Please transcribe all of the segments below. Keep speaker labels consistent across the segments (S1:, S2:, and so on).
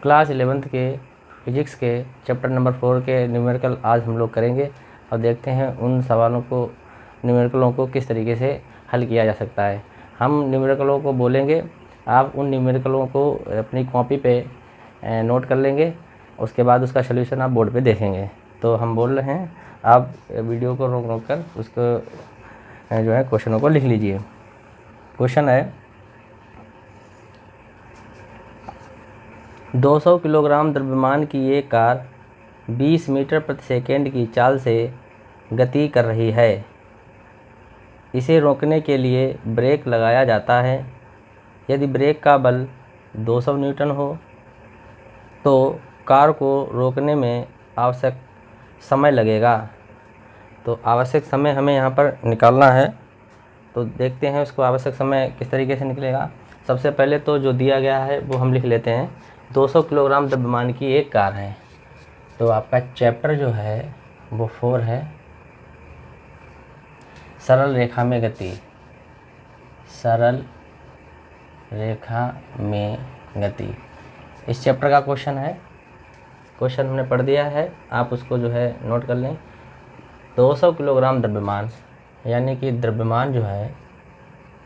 S1: Class 11th के physics के chapter number 4 के न्यूमेरिकल आज हम लोग करेंगे और देखते हैं उन सवालों को, न्यूमेरिकलों को किस तरीके से हल किया जा सकता है। हम न्यूमेरिकलों को बोलेंगे, आप उन न्यूमेरिकलों को अपनी कॉपी पे नोट कर लेंगे, उसके बाद उसका सलूशन आप बोर्ड पे देखेंगे। तो हम बोल रहे हैं, आप वीडियो को रोक रोक कर उसको जो है क्वेश्चनों को लिख लीजिए। क्वेश्चन है 200 किलोग्राम द्रव्यमान की एक कार 20 मीटर प्रति सेकेंड की चाल से गति कर रही है। इसे रोकने के लिए ब्रेक लगाया जाता है। यदि ब्रेक का बल 200 न्यूटन हो तो कार को रोकने में आवश्यक समय लगेगा। तो आवश्यक समय हमें यहाँ पर निकालना है, तो देखते हैं उसको आवश्यक समय किस तरीके से निकलेगा। सबसे पहले तो जो दिया गया है वो हम लिख लेते हैं। 200 किलोग्राम द्रव्यमान की एक कार है, तो आपका चैप्टर जो है वो 4 है, सरल रेखा में गति। सरल रेखा में गति इस चैप्टर का क्वेश्चन है। क्वेश्चन हमने पढ़ दिया है, आप उसको जो है नोट कर लें। 200 किलोग्राम द्रव्यमान, यानी कि द्रव्यमान जो है,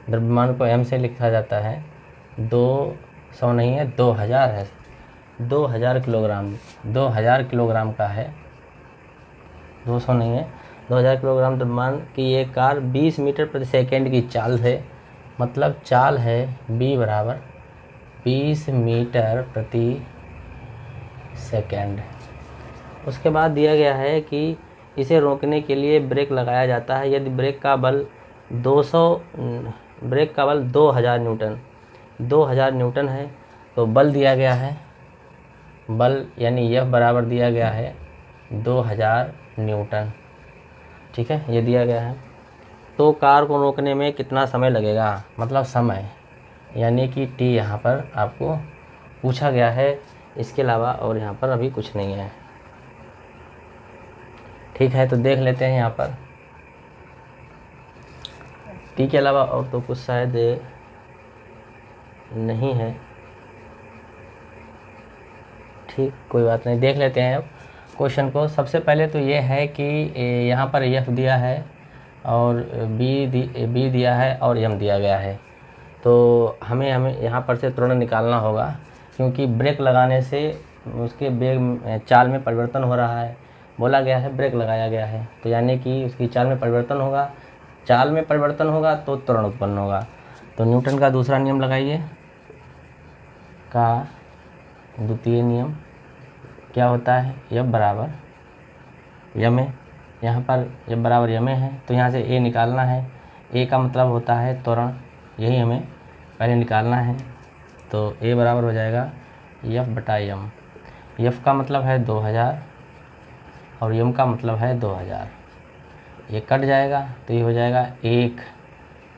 S1: द्रव्यमान को m से लिखा जाता है। 200 नहीं है, 2000 है। 2000 किलोग्राम, 2000 किलोग्राम का है, 200 नहीं है। 2000 किलोग्राम द्रव्यमान की एक कार 20 मीटर प्रति सेकेंड की चाल से, मतलब चाल है b बराबर 20 मीटर प्रति सेकेंड। उसके बाद दिया गया है कि इसे रोकने के लिए ब्रेक लगाया जाता है। यदि ब्रेक का बल 2000 न्यूटन, 2000 न्यूटन है, तो बल दिया गया है, बल यानी F बराबर दिया गया है 2000 न्यूटन। ठीक है, ये दिया गया है। तो कार को रोकने में कितना समय लगेगा, मतलब समय, यानी कि T यहाँ पर आपको पूछा गया है। इसके अलावा और यहाँ पर अभी कुछ नहीं है। ठीक है, तो देख लेते हैं यहाँ पर T के अलावा और तो कुछ शायद नहीं है। ठीक, कोई बात नहीं, देख लेते हैं अब क्वेश्चन को। सबसे पहले तो ये है कि यहाँ पर F दिया है और B दिया है और M दिया गया है। तो हमें यहाँ पर से त्वरण निकालना होगा, क्योंकि ब्रेक लगाने से उसके वेग चाल में परिवर्तन हो रहा है। बोला गया है ब्रेक लगाया गया है, तो यानी कि उसकी चाल में परिवर्तन होगा। चाल में परिवर्तन होगा तो त्वरण उत्पन्न होगा। तो न्यूटन का दूसरा नियम लगाइए, का द्वितीय नियम क्या होता है, F बराबर यम है। यहाँ पर F बराबर यम है, तो यहाँ से A निकालना है। A का मतलब होता है त्वरण, यही हमें पहले निकालना है। तो A बराबर हो जाएगा F बटा यम। F का मतलब है 2000 और यम का मतलब है 2000। ये कट जाएगा तो ये हो जाएगा 1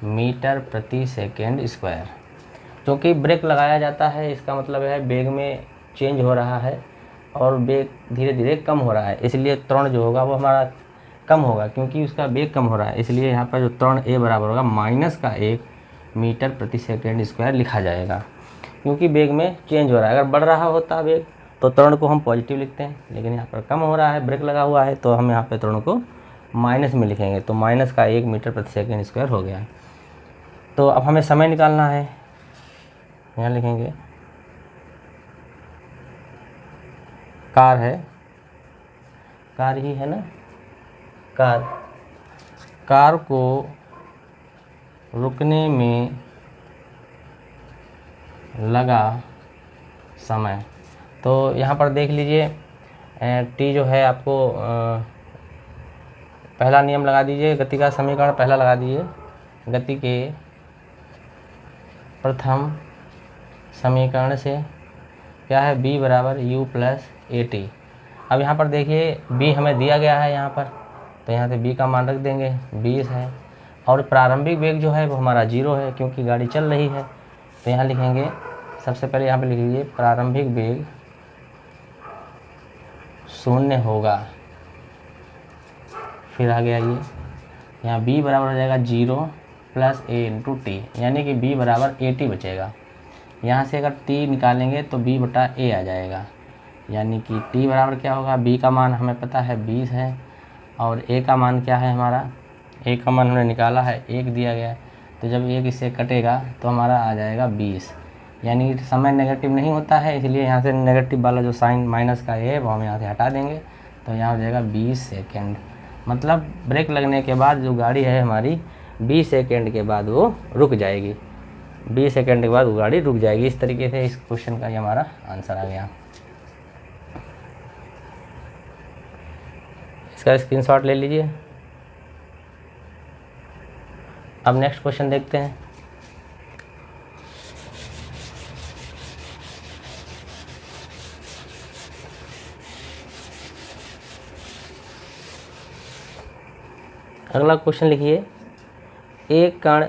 S1: मीटर प्रति सेकेंड स्क्वायर। क्योंकि ब्रेक लगाया जाता है, इसका मतलब है वेग में चेंज हो रहा है और वेग धीरे धीरे कम हो रहा है, इसलिए त्वरण जो होगा वो हमारा कम होगा, क्योंकि उसका वेग कम हो रहा है। इसलिए यहाँ पर जो त्वरण A बराबर होगा -1 मीटर प्रति सेकेंड स्क्वायर लिखा जाएगा, क्योंकि वेग में चेंज हो रहा है। अगर बढ़ रहा होता वेग तो त्वरण को हम पॉजिटिव लिखते हैं, लेकिन यहाँ पर कम हो रहा है, ब्रेक लगा हुआ है, तो हम यहाँ पर त्वरण को माइनस में लिखेंगे। तो -1 मीटर प्रति सेकेंड स्क्वायर हो गया। तो अब हमें समय निकालना है, यहाँ लिखेंगे कार है, कार ही है ना, कार को रुकने में लगा समय। तो यहाँ पर देख लीजिए T जो है आपको पहला नियम लगा दीजिए, गति का समीकरण पहला लगा दीजिए। गति के प्रथम समीकरण से क्या है, B बराबर U प्लस AT। अब यहाँ पर देखिए B हमें दिया गया है यहाँ पर, तो यहाँ से B का मान रख देंगे, 20 है। और प्रारंभिक वेग जो है वो हमारा 0 है, क्योंकि गाड़ी चल रही है। तो यहाँ लिखेंगे, सबसे पहले यहाँ पर लिख लीजिए प्रारंभिक वेग 0 होगा। फिर आ गया ये, यहाँ B बराबर हो जाएगा 0 प्लस A इंटू T, यानी कि B बराबर AT बचेगा। यहाँ से अगर t निकालेंगे तो b बटा a आ जाएगा, यानी कि t बराबर क्या होगा, b का मान हमें पता है 20 है और a का मान क्या है हमारा, a का मान हमने निकाला है 1 दिया गया है। तो जब 1 इससे कटेगा तो हमारा आ जाएगा 20, यानी कि समय नेगेटिव नहीं होता है, इसलिए यहाँ से नेगेटिव वाला जो साइन माइनस का है वो हम यहाँ से हटा देंगे। तो यहाँ हो जाएगा 20 सेकेंड, मतलब ब्रेक लगने के बाद जो गाड़ी है हमारी 20 सेकेंड के बाद वो रुक जाएगी, 20 सेकेंड के बाद वो गाड़ी रुक जाएगी। इस तरीके से इस क्वेश्चन का ये हमारा आंसर आ गया। इसका स्क्रीनशॉट ले लीजिए। अब नेक्स्ट क्वेश्चन देखते हैं। अगला क्वेश्चन लिखिए, एक कण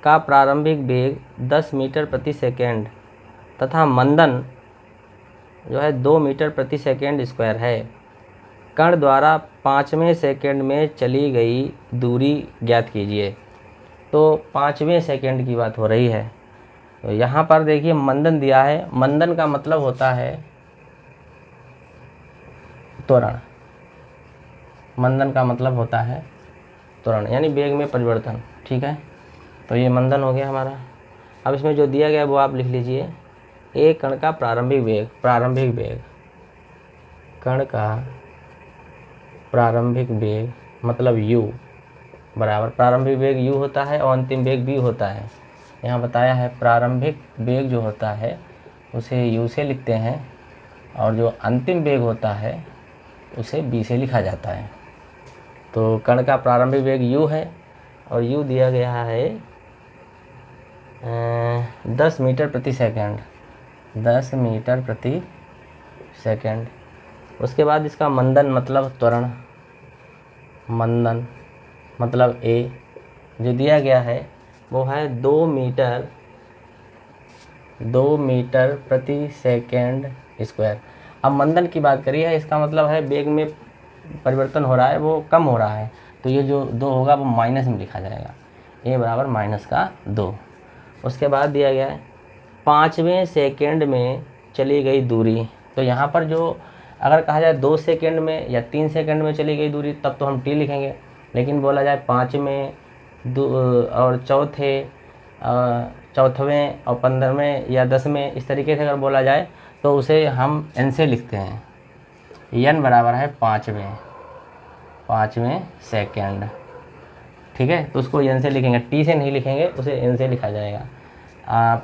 S1: का प्रारंभिक वेग 10 मीटर प्रति सेकेंड तथा मंदन जो है 2 मीटर प्रति सेकेंड स्क्वायर है। कण द्वारा 5वें सेकेंड में चली गई दूरी ज्ञात कीजिए। तो 5वें सेकेंड की बात हो रही है। तो यहाँ पर देखिए मंदन दिया है, मंदन का मतलब होता है त्वरण, मंदन का मतलब होता है त्वरण यानी वेग में परिवर्तन, ठीक है। तो ये मंदन हो गया हमारा। अब इसमें जो दिया गया है वो आप लिख लीजिए, एक कण का प्रारंभिक वेग, प्रारंभिक वेग, कण का प्रारंभिक वेग मतलब u बराबर, प्रारंभिक वेग u होता है और अंतिम वेग v होता है। यहाँ बताया है प्रारंभिक वेग जो होता है उसे u से लिखते हैं और जो अंतिम वेग होता है उसे v से लिखा जाता है। तो कण का प्रारंभिक वेग u है और u दिया गया है 10 मीटर प्रति सेकंड, 10 मीटर प्रति सेकंड। उसके बाद इसका मंदन मतलब त्वरण, मंदन मतलब a जो दिया गया है वो है 2 मीटर प्रति सेकंड स्क्वायर। अब मंदन की बात करिए, इसका मतलब है वेग में परिवर्तन हो रहा है, वो कम हो रहा है, तो ये जो 2 होगा वो माइनस में लिखा जाएगा, a बराबर माइनस का 2। उसके बाद दिया गया है 5वें सेकेंड में चली गई दूरी। तो यहाँ पर जो अगर कहा जाए 2 सेकेंड में या 3 सेकेंड में चली गई दूरी तब तो हम t लिखेंगे, लेकिन बोला जाए 5वें और चौथवें और 15वें या 10वें, इस तरीके से अगर बोला जाए तो उसे हम n से लिखते हैं। n बराबर है 5वें सेकेंड, ठीक है। तो उसको n से लिखेंगे, t से नहीं लिखेंगे, उसे n से लिखा जाएगा।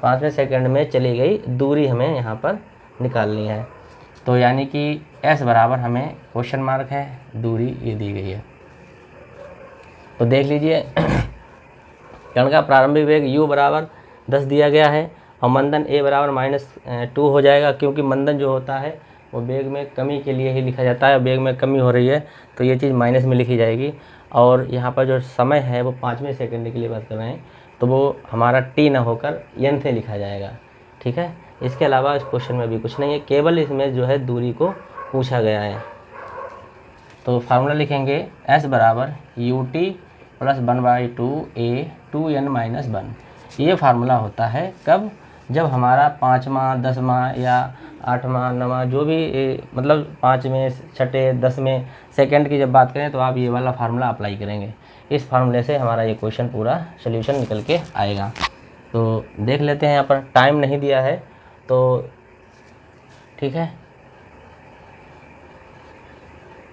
S1: 5वें सेकेंड में चली गई दूरी हमें यहाँ पर निकालनी है। तो यानी कि s बराबर हमें क्वेश्चन मार्क है, दूरी ये दी गई है। तो देख लीजिए कण का प्रारंभिक वेग u बराबर 10 दिया गया है और मंदन a बराबर -2 हो जाएगा, क्योंकि मंदन जो होता है वो वेग में कमी के लिए ही लिखा जाता है। वेग में कमी हो रही है तो ये चीज़ माइनस में लिखी जाएगी। और यहाँ पर जो समय है वो 5वें सेकंड के लिए बात कर रहे हैं, तो वो हमारा t ना होकर n से लिखा जाएगा, ठीक है। इसके अलावा इस क्वेश्चन में भी कुछ नहीं है, केवल इसमें जो है दूरी को पूछा गया है। तो फार्मूला लिखेंगे s बराबर ut प्लस 1/2a 2n-1। ये फार्मूला होता है कब, जब हमारा 5वां 10वां या 8वां 9वां जो भी मतलब 5वें 6ठे 10वें सेकंड की जब बात करें तो आप ये वाला फार्मूला अप्लाई करेंगे। इस फार्मूले से हमारा ये क्वेश्चन पूरा सोल्यूशन निकल के आएगा। तो देख लेते हैं, यहाँ पर टाइम नहीं दिया है तो ठीक है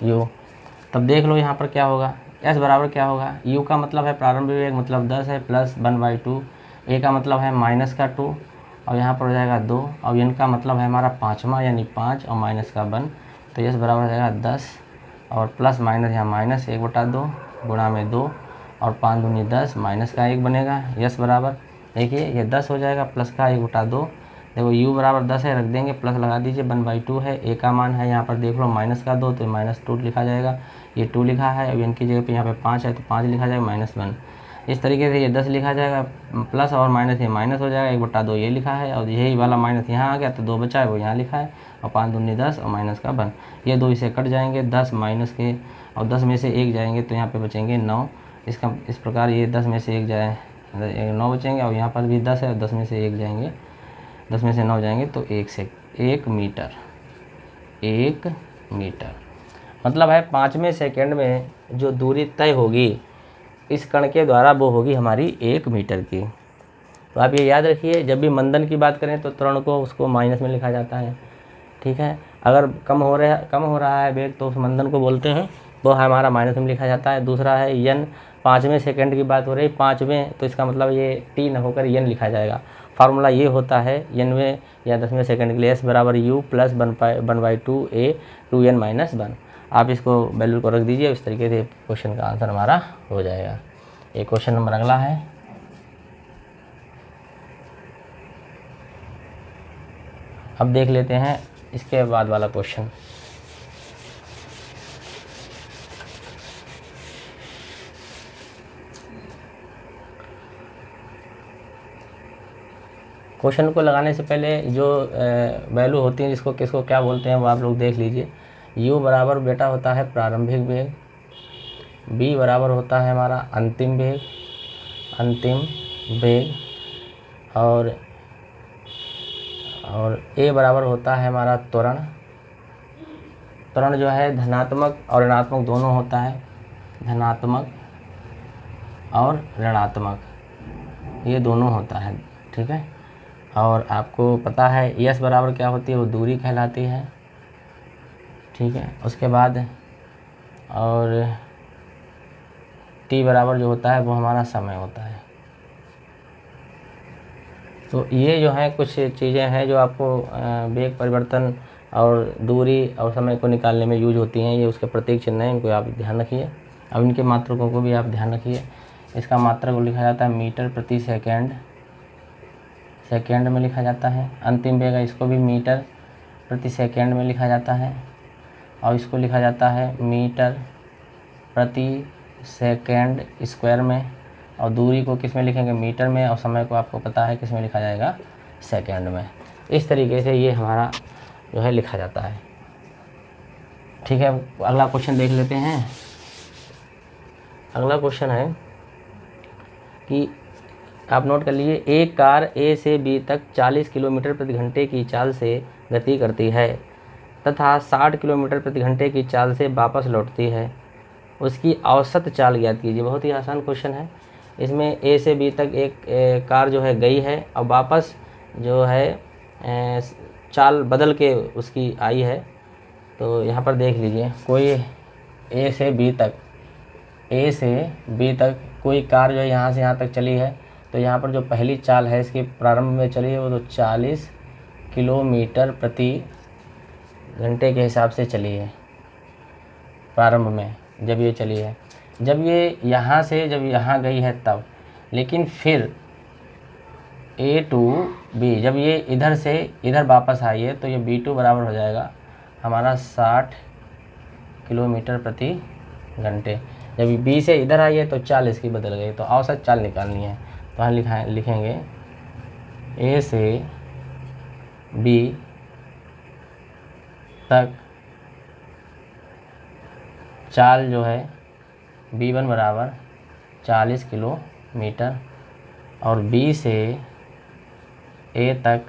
S1: u, तब देख लो यहाँ पर क्या होगा, s बराबर क्या होगा, u का मतलब है प्रारंभिक वेग मतलब 10 है प्लस 1/2, a का मतलब है -2 और यहाँ पर हो जाएगा 2 और n का मतलब है हमारा 5वां यानी 5 और माइनस का 1। तो s बराबर हो जाएगा 10 और प्लस माइनस यहाँ -1/2 गुणा में 2 और 5 दूनी 10 माइनस का 1 बनेगा। s बराबर देखिए ये 10 हो जाएगा प्लस का 1/2। देखो u बराबर 10 है, रख देंगे प्लस लगा दीजिए 1/2 है, a का मान है यहाँ पर देख लो -2 तो -2 लिखा जाएगा, ये 2 लिखा है। अब n की जगह पे यहाँ पे 5 है तो 5 लिखा जाएगा -1। इस तरीके से ये 10 लिखा जाएगा, प्लस और माइनस ये माइनस हो जाएगा, 1/2 ये लिखा है और यही वाला माइनस यहाँ आ गया तो 2 बचा है वो यहाँ लिखा है और 5 दूनी 10 और माइनस का 1। ये 2 इसे कट जाएंगे, 10 माइनस के और 10 में से 1 जाएंगे तो यहाँ पे बचेंगे 9। इस प्रकार ये 10 में से 1 जाए 9 बचेंगे और यहाँ पर भी 10 है, 10 में से 1 जाएंगे, 10 में से 9 जाएंगे तो 1 मीटर, 1 मीटर मतलब है 5वें सेकंड में जो दूरी तय होगी इस कण के द्वारा वो होगी हमारी 1 मीटर की। तो आप ये याद रखिए, जब भी मंदन की बात करें तो त्वरण को उसको माइनस में लिखा जाता है, ठीक है। अगर कम हो रहा है वेग तो उस मंदन को बोलते हैं, वो हमारा माइनस में लिखा जाता है। दूसरा है यन, 5वें सेकंड की बात हो रही, 5वें तो इसका मतलब ये टी न होकर यन लिखा जाएगा। फार्मूला ये होता है 9वें या 10वें सेकंड के लिए एस बराबर you plus 1/2 A 2n minus 1। आप इसको वैल्यू को रख दीजिए, इस तरीके से क्वेश्चन का आंसर हमारा हो जाएगा। एक क्वेश्चन नंबर अगला है, अब देख लेते हैं इसके बाद वाला क्वेश्चन। क्वेश्चन को लगाने से पहले जो वैल्यू होती है जिसको किसको क्या बोलते हैं वो आप लोग देख लीजिए। u बराबर बेटा होता है प्रारंभिक वेग, b बराबर होता है हमारा अंतिम वेग और a बराबर होता है हमारा त्वरण जो है धनात्मक और ऋणात्मक दोनों होता है, धनात्मक और ऋणात्मक ये दोनों होता है, ठीक है। और आपको पता है यस बराबर क्या होती है, वो दूरी कहलाती है, ठीक है। उसके बाद और टी बराबर जो होता है वो हमारा समय होता है। तो ये जो है कुछ चीज़ें हैं जो आपको वेग परिवर्तन और दूरी और समय को निकालने में यूज होती हैं। ये उसके प्रतीक चिन्ह हैं, इनको आप ध्यान रखिए। अब इनके मात्रकों को भी आप ध्यान रखिए। इसका मात्रक को लिखा जाता है मीटर प्रति सेकंड में लिखा जाता है। अंतिम वेग है, इसको भी मीटर प्रति सेकंड में लिखा जाता है और इसको लिखा जाता है मीटर प्रति सेकंड स्क्वायर में। और दूरी को किस में लिखेंगे, मीटर में, और समय को आपको पता है किस में लिखा जाएगा, सेकंड में। इस तरीके से ये हमारा जो है लिखा जाता है, ठीक है। अगला क्वेश्चन देख लेते हैं। अगला क्वेश्चन है कि आप नोट कर लीजिए, एक कार ए से बी तक 40 किलोमीटर प्रति घंटे की चाल से गति करती है तथा 60 किलोमीटर प्रति घंटे की चाल से वापस लौटती है, उसकी औसत चाल ज्ञात कीजिए। बहुत ही आसान क्वेश्चन है। इसमें ए से बी तक एक कार जो है गई है और वापस जो है चाल बदल के उसकी आई है। तो यहाँ पर देख लीजिए, कोई ए से बी तक कोई कार जो है यहाँ से यहाँ तक चली है, तो यहाँ पर जो पहली चाल है इसकी प्रारंभ में चली है वो तो 40 किलोमीटर प्रति घंटे के हिसाब से चली है प्रारंभ में, जब ये चली है। जब ये यहाँ से जब यहाँ गई है तब, लेकिन फिर A to B जब ये इधर से इधर वापस आई है तो ये B2 बराबर हो जाएगा हमारा 60 किलोमीटर प्रति घंटे। जब B से इधर आई है तो 40 की बदल गई, तो औसत चाल निकालनी है। तो यहाँ लिखेंगे A से B तक चाल जो है B1 बराबर 40 किलोमीटर और B से A तक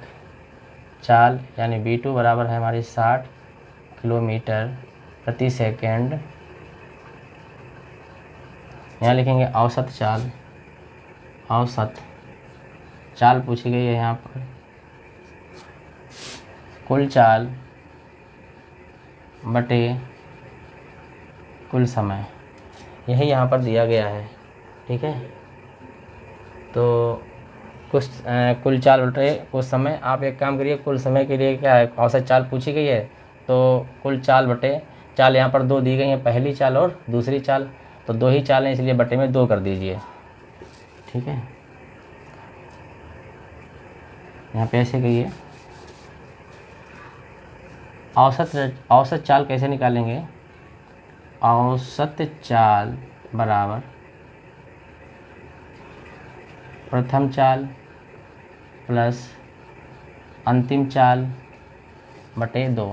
S1: चाल यानी B2 बराबर है हमारी 60 किलोमीटर प्रति सेकंड। यहाँ लिखेंगे औसत चाल पूछी गई है यहाँ पर, कुल चाल बटे कुल समय, यही यहाँ पर दिया गया है, ठीक है। तो कुछ कुल चाल बटे कुछ समय, आप एक काम करिए, कुल समय के लिए क्या है, औसत चाल पूछी गई है तो कुल चाल बटे चाल, यहाँ पर 2 दी गई हैं, पहली चाल और दूसरी चाल, तो 2 ही चाल हैं इसलिए बटे में 2 कर दीजिए, ठीक है। यहाँ पे ऐसे कहिए, औसत चाल कैसे निकालेंगे, औसत चाल बराबर प्रथम चाल प्लस अंतिम चाल बटे 2।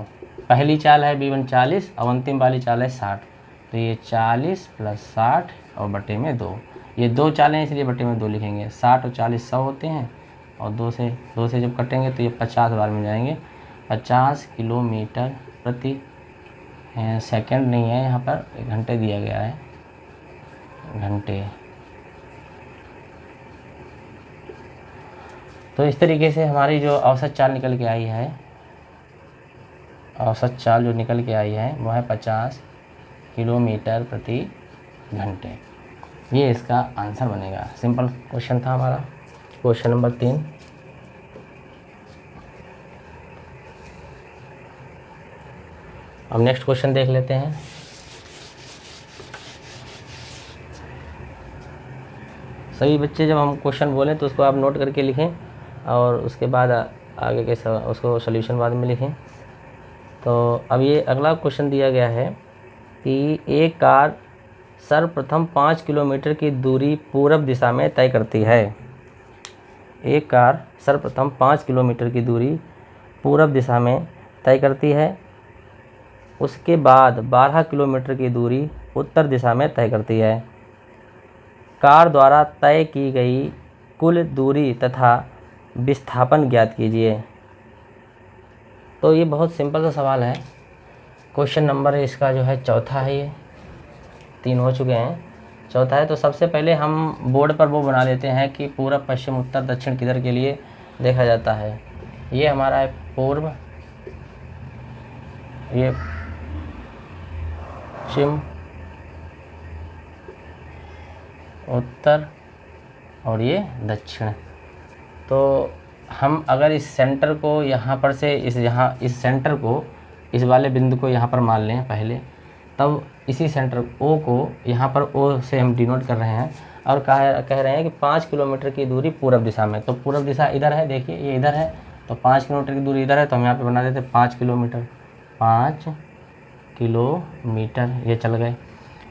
S1: पहली चाल है B1 40 और अंतिम वाली चाल है 60, तो ये 40 + 60 और बटे में 2। ये 2 चालें हैं इसलिए बटे में 2 लिखेंगे। 60 और 40 100 होते हैं और 2 से जब कटेंगे तो ये 50 बार मिल जाएंगे। 50 किलोमीटर प्रति सेकंड नहीं है, यहाँ पर घंटे दिया गया है, घंटे। तो इस तरीके से हमारी जो औसत चाल निकल के आई है, औसत चाल जो निकल के आई है वो है 50 किलोमीटर प्रति घंटे। ये इसका आंसर बनेगा। सिंपल क्वेश्चन था हमारा, क्वेश्चन नंबर 3। अब नेक्स्ट क्वेश्चन देख लेते हैं। सभी बच्चे जब हम क्वेश्चन बोलें तो उसको आप नोट करके लिखें और उसके बाद आगे के उसको सॉल्यूशन बाद में लिखें। तो अब ये अगला क्वेश्चन दिया गया है कि एक कार सर्वप्रथम 5 किलोमीटर की दूरी पूर्व दिशा में तय करती है। एक कार सर्वप्रथम 5 किलोमीटर की दूरी पूर्व दिशा में तय करती है, उसके बाद 12 किलोमीटर की दूरी उत्तर दिशा में तय करती है। कार द्वारा तय की गई कुल दूरी तथा विस्थापन ज्ञात कीजिए। तो ये बहुत सिंपल सा सवाल है। क्वेश्चन नंबर इसका जो है चौथा है, ये 3 हो चुके हैं, चौथा है। तो सबसे पहले हम बोर्ड पर वो बना लेते हैं कि पूर्व पश्चिम उत्तर दक्षिण किधर के लिए देखा जाता है। ये हमारा है पूर्व, ये पश्चिम, उत्तर और ये दक्षिण। तो हम अगर इस सेंटर को यहाँ पर से इस सेंटर को, इस वाले बिंदु को यहाँ पर मान लें पहले, तब इसी सेंटर ओ को यहाँ पर ओ से हम डिनोट कर रहे हैं और कह रहे हैं कि 5 किलोमीटर की दूरी पूर्व दिशा में। तो पूर्व दिशा इधर है, देखिए ये इधर है, तो 5 किलोमीटर की दूरी इधर है, तो हम यहाँ पे बना देते 5 किलोमीटर, 5 किलोमीटर, ये चल गए।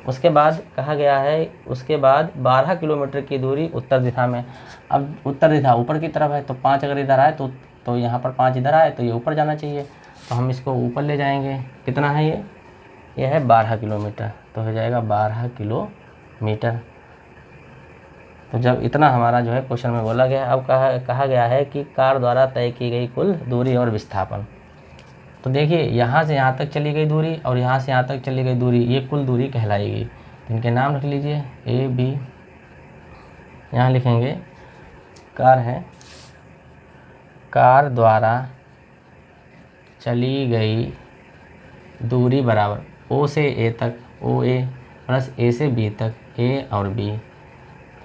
S1: उसके बाद कहा गया है, उसके बाद 12 किलोमीटर की दूरी उत्तर दिशा में। अब उत्तर दिशा ऊपर की तरफ है, तो 5 अगर इधर आए तो यहाँ पर 5 इधर आए तो ये ऊपर जाना चाहिए, तो हम इसको ऊपर ले जाएंगे। कितना है ये है 12 किलोमीटर, तो हो जाएगा 12 किलोमीटर। तो जब इतना हमारा जो है क्वेश्चन में बोला गया। अब कहा गया है कि कार द्वारा तय की गई कुल दूरी और विस्थापन। तो देखिए यहाँ से यहाँ तक चली गई दूरी और यहाँ से यहाँ तक चली गई दूरी, ये कुल दूरी कहलाएगी। तो इनके नाम रख लीजिए ए बी, यहाँ लिखेंगे कार है, कार द्वारा चली गई दूरी बराबर ओ से ए तक, ओ ए प्लस ए से बी तक, ए और बी।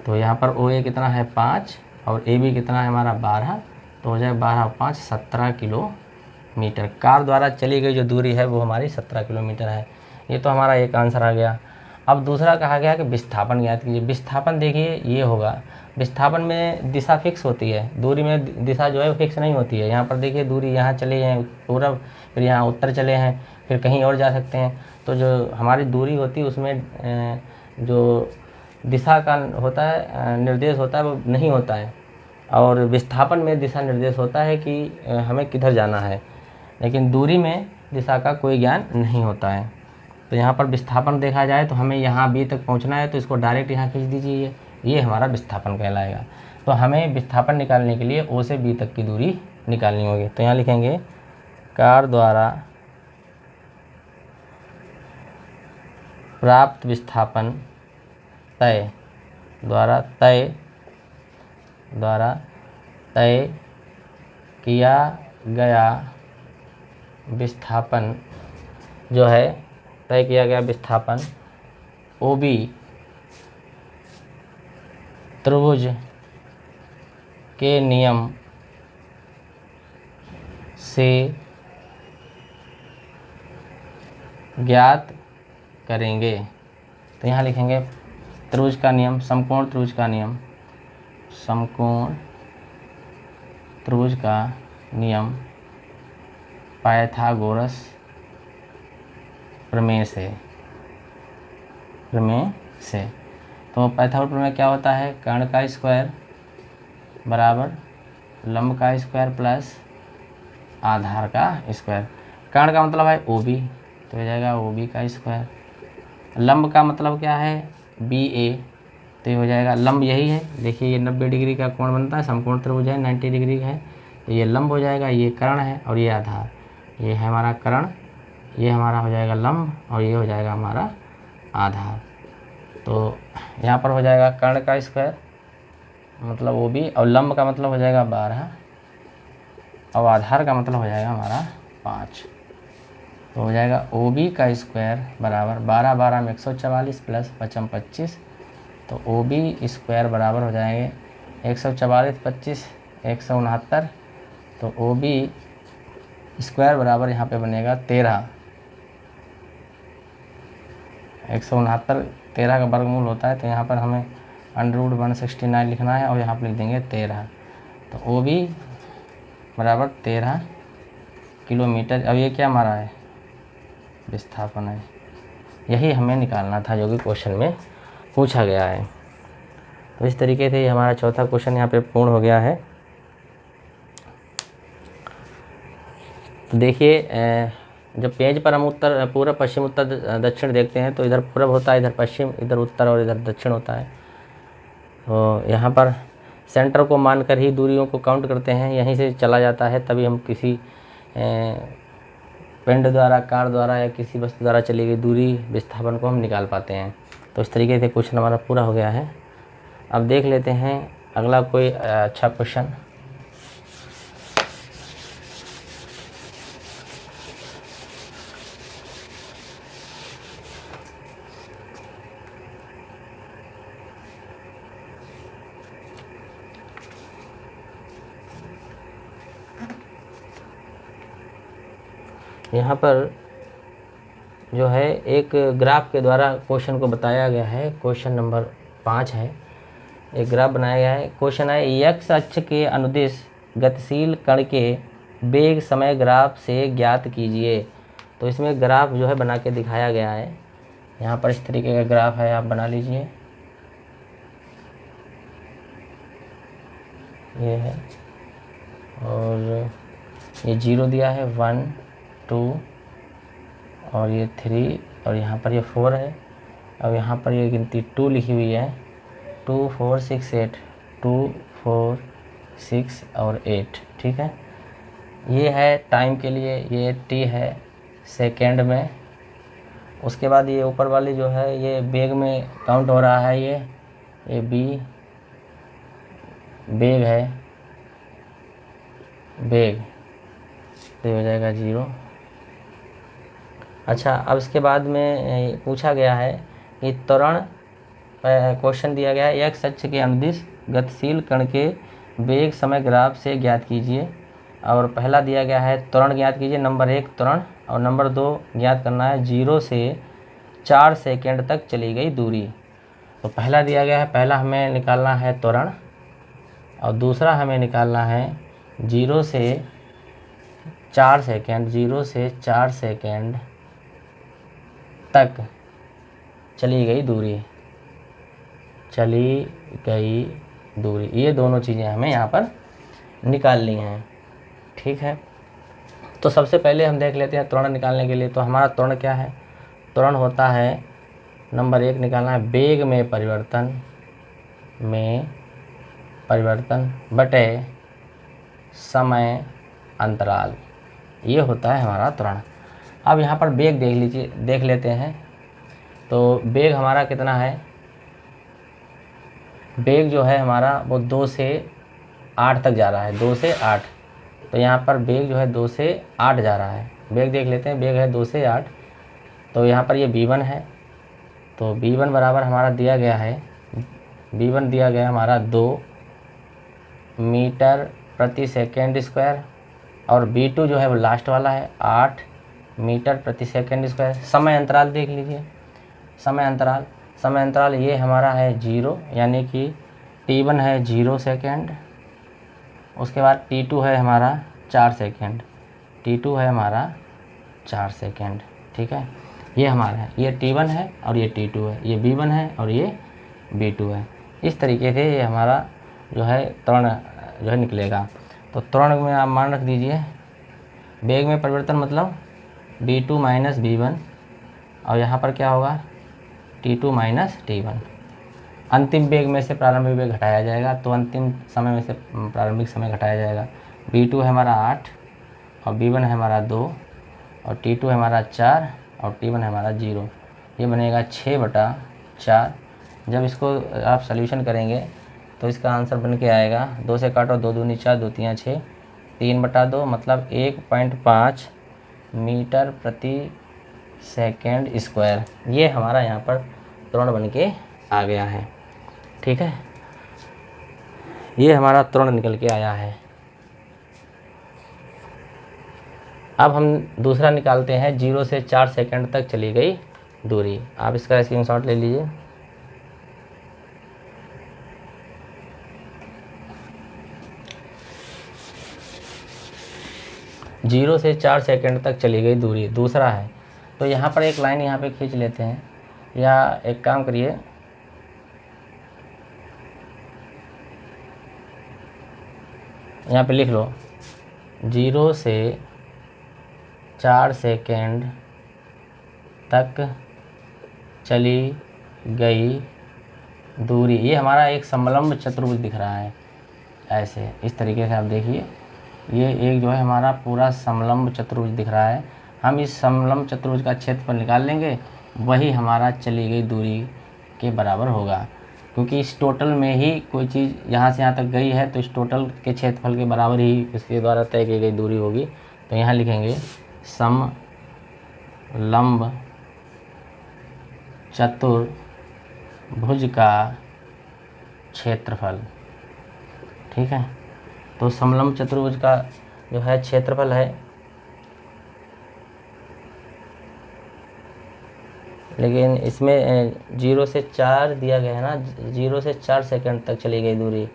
S1: तो यहाँ पर ओ ए कितना है 5 और ए बी कितना है हमारा 12, तो हो जाए 12 और 5 17 किलोमीटर। कार द्वारा चली गई जो दूरी है वो हमारी 17 किलोमीटर है। ये तो हमारा एक आंसर आ गया। अब दूसरा कहा गया कि विस्थापन ज्ञात कीजिए। विस्थापन देखिए ये होगा, विस्थापन में दिशा फिक्स होती है, दूरी में दिशा जो है फिक्स नहीं होती है। यहाँ पर देखिए दूरी यहाँ चले हैं पूर्व, फिर यहाँ उत्तर चले हैं, फिर कहीं और जा सकते हैं। तो जो हमारी दूरी होती है उसमें जो दिशा का होता है, निर्देश होता है, वो नहीं होता है। और विस्थापन में दिशा निर्देश होता है कि हमें किधर जाना है, लेकिन दूरी में दिशा का कोई ज्ञान नहीं होता है। तो यहाँ पर विस्थापन देखा जाए तो हमें यहाँ बी तक पहुँचना है, तो इसको डायरेक्ट यहाँ खींच दीजिए, ये हमारा विस्थापन कहलाएगा। तो हमें विस्थापन निकालने के लिए ओ से बी तक की दूरी निकालनी होगी। तो यहाँ लिखेंगे कार द्वारा प्राप्त विस्थापन तय द्वारा तय किया गया विस्थापन जो है, तय किया गया विस्थापन ओ बी त्रिभुज के नियम से ज्ञात करेंगे। तो यहाँ लिखेंगे त्रिभुज का नियम, समकोण त्रिभुज का नियम, समकोण त्रिभुज का नियम पाइथागोरस प्रमेय से। तो पाइथागोरस प्रमेय क्या होता है, कर्ण का स्क्वायर बराबर लंब का स्क्वायर प्लस आधार का स्क्वायर। कर्ण का मतलब है ओ बी, तो हो जाएगा ओ बी का स्क्वायर। लंब का मतलब क्या है बी ए, तो ये हो जाएगा लंब यही है। देखिए ये 90 डिग्री का कोण बनता है, समकोण त्रिभुज है, 90 डिग्री है, तो ये लंब हो जाएगा, ये कर्ण है और ये आधार, ये है हमारा कर्ण, ये हमारा हो जाएगा लंब और ये हो जाएगा हमारा आधार। तो यहाँ पर हो जाएगा कर्ण का स्क्वायर मतलब वो भी, और लंब का मतलब हो जाएगा 12 और आधार का मतलब हो जाएगा हमारा 5। तो हो जाएगा ओ बी का स्क्वायर बराबर 12 12 में 144 प्लस 55 25, तो ओ बी स्क्वायर बराबर हो जाएंगे 144 25 169, तो ओ बी स्क्वायर बराबर यहाँ पे बनेगा 13, 169 13 का वर्गमूल होता है, तो यहाँ पर हमें √169 लिखना है और यहाँ पर लिख देंगे 13, तो ओ बी बराबर 13 किलोमीटर। अब ये क्या हमारा है, विस्थापन है, यही हमें निकालना था जो कि क्वेश्चन में पूछा गया है। तो इस तरीके से हमारा चौथा क्वेश्चन यहाँ पे पूर्ण हो गया है। तो देखिए जब पेज पर हम उत्तर पूर्व पश्चिम उत्तर दक्षिण देखते हैं तो इधर पूर्व होता है, इधर पश्चिम, इधर उत्तर और इधर दक्षिण होता है। तो यहाँ पर सेंटर को मानकर ही दूरियों को काउंट करते हैं, यहीं से चला जाता है, तभी हम किसी पिंड द्वारा, कार द्वारा या किसी वस्तु द्वारा चली गई दूरी विस्थापन को हम निकाल पाते हैं। तो इस तरीके से क्वेश्चन हमारा पूरा हो गया है। अब देख लेते हैं अगला कोई अच्छा क्वेश्चन। यहाँ पर जो है एक ग्राफ के द्वारा क्वेश्चन को बताया गया है। क्वेश्चन नंबर 5 है, एक ग्राफ बनाया गया है। क्वेश्चन है एक्स अक्ष के अनुदिश गतिशील कण के वेग समय ग्राफ से ज्ञात कीजिए। तो इसमें ग्राफ जो है बना के दिखाया गया है। यहाँ पर इस तरीके का ग्राफ है, आप बना लीजिए, ये है, और ये 0 दिया है, 1 2 और ये 3 और यहाँ पर ये 4 है। अब यहाँ पर ये गिनती 2 लिखी हुई है, 2 4 6 8, 2 4 6 और 8, ठीक है। ये है टाइम के लिए, ये t है सेकेंड में। उसके बाद ये ऊपर वाली जो है ये वेग में काउंट हो रहा है, ये b वेग है, वेग, तो हो जाएगा 0। अच्छा, अब इसके बाद में पूछा गया है कि त्वरण, क्वेश्चन दिया गया है एक्स अक्ष के अनुदिश गतिशील कण के वेग समय ग्राफ से ज्ञात कीजिए। और पहला दिया गया है त्वरण ज्ञात कीजिए, नंबर 1 त्वरण, और नंबर 2 ज्ञात करना है 0 से 4 सेकेंड तक चली गई दूरी। तो पहला दिया गया है, पहला हमें निकालना है त्वरण और दूसरा हमें निकालना है 0 से 4 सेकेंड, 0 से 4 सेकेंड तक चली गई दूरी, चली गई दूरी। ये दोनों चीज़ें हमें यहाँ पर निकालनी हैं, ठीक है। तो सबसे पहले हम देख लेते हैं त्वरण निकालने के लिए। तो हमारा त्वरण क्या है, त्वरण होता है नंबर 1 निकालना है वेग में परिवर्तन बटे समय अंतराल, ये होता है हमारा त्वरण। अब यहाँ पर वेग देख लेते हैं। तो वेग हमारा कितना है, वेग जो है हमारा वो 2 से 8 तक जा रहा है, 2 से 8। तो यहाँ पर वेग जो है 2 से 8 जा रहा है। वेग देख लेते हैं, वेग है 2 से 8। तो यहाँ पर ये v1 है, तो v1 बराबर हमारा दिया गया है, v1 दिया गया हमारा 2 मीटर प्रति सेकेंड स्क्वायर, और v2 जो है वो लास्ट वाला है 8 मीटर प्रति सेकेंड स्क्वायर। समय अंतराल देख लीजिए, समय अंतराल ये हमारा है 0, यानी कि t1 है 0 सेकेंड, उसके बाद t2 है हमारा 4 सेकेंड, t2 है हमारा 4 सेकेंड, ठीक है। ये हमारा है, ये t1 है और ये t2 है, ये v1 है और ये v2 है। इस तरीके से ये हमारा जो है त्वरण जो है निकलेगा। तो त्वरण में आप मान रख दीजिए, वेग में परिवर्तन मतलब v2 माइनस v1, और यहाँ पर क्या होगा t2 माइनस t1, अंतिम वेग में से प्रारंभिक वेग घटाया जाएगा, तो अंतिम समय में से प्रारंभिक समय घटाया जाएगा। v2 है हमारा 8 और v1 है हमारा 2 और t2 है हमारा 4 और t1 है हमारा 0। ये बनेगा 6/4। जब इसको आप सॉल्यूशन करेंगे तो इसका आंसर बन के आएगा, 2 से काटो, 2 दूनी 4, 2 तियाँ 6, 3/2 मतलब 1.5 मीटर प्रति सेकेंड स्क्वायर। ये हमारा यहाँ पर त्वरण बन के आ गया है। ठीक है, ये हमारा त्वरण निकल के आया है। अब हम दूसरा निकालते हैं, 0 से 4 सेकंड तक चली गई दूरी। आप इसका स्क्रीनशॉट ले लीजिए। जीरो से 4 सेकंड तक चली गई दूरी दूसरा है। तो यहाँ पर एक लाइन यहाँ पे खींच लेते हैं, या एक काम करिए, यहाँ पे लिख लो 0 से 4 सेकंड तक चली गई दूरी। ये हमारा एक समलंब चतुर्भुज दिख रहा है, ऐसे इस तरीके से आप देखिए, ये एक जो है हमारा पूरा समलंब चतुर्भुज दिख रहा है। हम इस समलंब चतुर्भुज का क्षेत्रफल निकाल लेंगे, वही हमारा चली गई दूरी के बराबर होगा, क्योंकि इस टोटल में ही कोई चीज़ यहाँ से यहाँ तक गई है, तो इस टोटल के क्षेत्रफल के बराबर ही इसके द्वारा तय की गई दूरी होगी। तो यहाँ लिखेंगे समलंब चतुर्भुज का क्षेत्रफल। ठीक है, तो समलंब चतुर्भुज का जो है क्षेत्रफल है, लेकिन इसमें 0 से 4 दिया गया है ना, 0 से 4 सेकंड तक चली गई दूरी।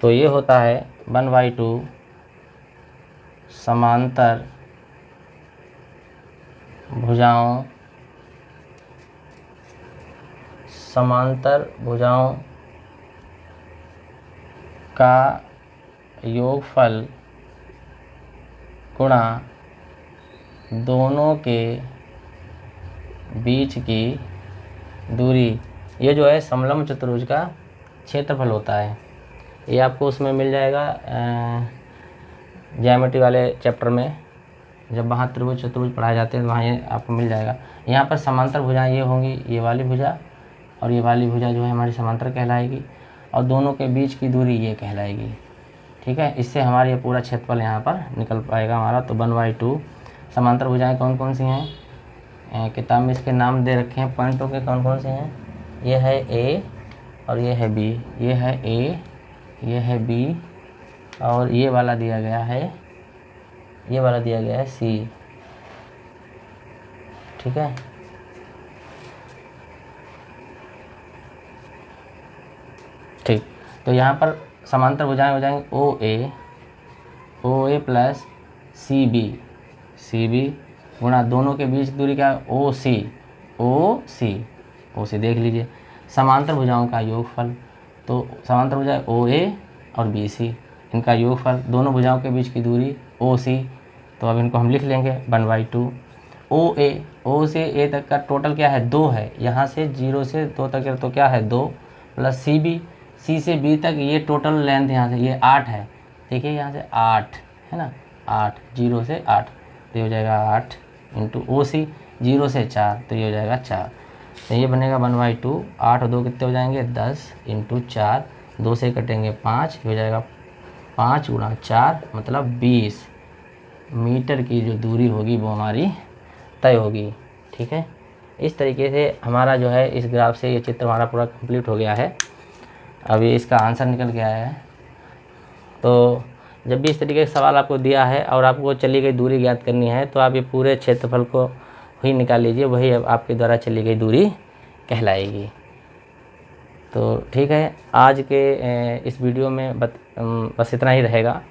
S1: तो ये होता है 1/2 समांतर भुजाओं का योगफल गुणा दोनों के बीच की दूरी। ये जो है समलंब चतुर्भुज का क्षेत्रफल होता है। ये आपको उसमें मिल जाएगा ज्योमेट्री वाले चैप्टर में, जब वहाँ त्रिभुज चतुर्भुज पढ़ाए जाते हैं तो वहाँ ये आपको मिल जाएगा। यहाँ पर समांतर भुजाएं ये होंगी, ये वाली भुजा और ये वाली भुजा जो है हमारी समांतर कहलाएगी, और दोनों के बीच की दूरी ये कहलाएगी। ठीक है, इससे हमारा ये पूरा क्षेत्रफल यहाँ पर निकल पाएगा हमारा। तो 1/2 समांतर भुजाएं कौन कौन सी हैं, किताब में इसके नाम दे रखे हैं पॉइंटों के, कौन कौन से हैं। ये है ए और ये है बी, ये है ए, ये है बी, और ये वाला दिया गया है, ये वाला दिया गया है सी। ठीक है, ठीक। तो यहाँ पर समांतर भुजाएं हो जाएंगी ओ ए प्लस सी बी गुणा दोनों के बीच दूरी क्या है, ओ सी देख लीजिए। समांतर भुजाओं का योगफल, तो समांतर भुजाएं ओ ए और बी सी, इनका योगफल, दोनों भुजाओं के बीच की दूरी ओ सी। तो अब इनको हम लिख लेंगे 1/2 ओ से ए तक का टोटल क्या है, 2 है। यहाँ से 0 से 2 तक तो क्या है 2, प्लस सी से बी तक ये टोटल लेंथ यहाँ से ये 8 है। देखिए यहाँ से 8 है ना, 8, 0 से 8, तो ये हो जाएगा 8 इंटू ओ सी, 0 से 4 तो ये हो जाएगा 4। तो ये बनेगा 1/2, 8 और 2 कितने हो जाएंगे 10 इंटू 4, 2 से कटेंगे 5, ये हो जाएगा 5 गुणा 4 मतलब 20 मीटर की जो दूरी होगी वो हमारी तय होगी। ठीक है, इस तरीके से हमारा जो है इस ग्राफ से ये चित्र हमारा पूरा कंप्लीट हो गया है। अभी इसका आंसर निकल के आया है। तो जब भी इस तरीके का सवाल आपको दिया है और आपको चली गई दूरी ज्ञात करनी है, तो आप ये पूरे क्षेत्रफल को ही निकाल लीजिए, वही अब आपके द्वारा चली गई दूरी कहलाएगी। तो ठीक है, आज के इस वीडियो में बस इतना ही रहेगा।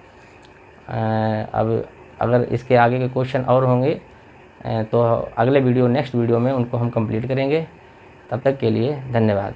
S1: अब अगर इसके आगे के क्वेश्चन और होंगे तो अगले वीडियो नेक्स्ट वीडियो में उनको हम कंप्लीट करेंगे। तब तक के लिए धन्यवाद।